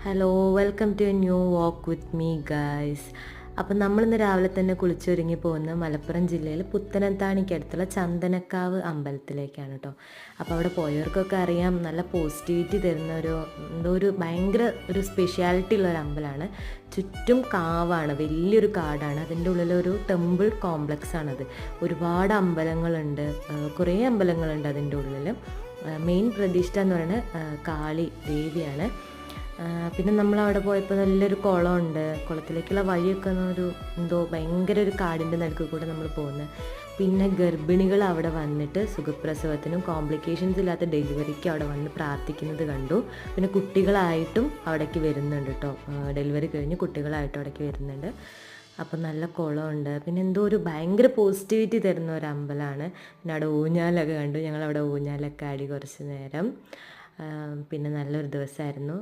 Hello, welcome to a new walk with me guys. അപ്പം നമ്മളിന്ന് രാവിലെ തന്നെ കുളിച്ചൊരുങ്ങി പോകുന്ന മലപ്പുറം ജില്ലയിൽ പുത്തനത്താണിക്കടുത്തുള്ള ചന്ദനക്കാവ് അമ്പലത്തിലേക്കാണ് കേട്ടോ. അപ്പോൾ അവിടെ പോയവർക്കൊക്കെ അറിയാം, നല്ല പോസിറ്റിവിറ്റി തരുന്ന ഒരു ഭയങ്കര ഒരു സ്പെഷ്യാലിറ്റി ഉള്ള ഒരു അമ്പലമാണ്. ചുറ്റും കാവാണ്, വലിയൊരു കാടാണ്. അതിൻ്റെ ഉള്ളിലൊരു ടെമ്പിൾ കോംപ്ലക്സ് ആണത്. ഒരുപാട് അമ്പലങ്ങളുണ്ട്, കുറേ അമ്പലങ്ങളുണ്ട് അതിൻ്റെ ഉള്ളിൽ. മെയിൻ പ്രതിഷ്ഠ എന്ന് പറയുന്നത് കാളി ദേവിയാണ്. പിന്നെ നമ്മളവിടെ പോയപ്പോൾ നല്ലൊരു കുളമുണ്ട്. കുളത്തിലേക്കുള്ള വഴിയൊക്കെ ഭയങ്കര ഒരു കാടിൻ്റെ നടുക്ക് കൂടെ നമ്മൾ പോകുന്നത്. പിന്നെ ഗർഭിണികൾ അവിടെ വന്നിട്ട് സുഖപ്രസവത്തിനും കോംപ്ലിക്കേഷൻസ് ഇല്ലാത്ത ഡെലിവറിക്ക് അവിടെ വന്ന് പ്രാർത്ഥിക്കുന്നത് കണ്ടു. പിന്നെ കുട്ടികളായിട്ടും അവിടേക്ക് വരുന്നുണ്ട് കേട്ടോ. ഡെലിവറി കഴിഞ്ഞ് കുട്ടികളായിട്ടും അവിടേക്ക് വരുന്നുണ്ട്. അപ്പം നല്ല കുളമുണ്ട്. പിന്നെ ഒരു ഭയങ്കര പോസിറ്റിവിറ്റി തരുന്ന ഒരു അമ്പലമാണ്. പിന്നെ അവിടെ ഊഞ്ഞാലൊക്കെ കണ്ടു. ഞങ്ങളവിടെ ഊഞ്ഞാലൊക്കെ ആടി കുറച്ച് നേരം. പിന്നെ നല്ലൊരു ദിവസമായിരുന്നു.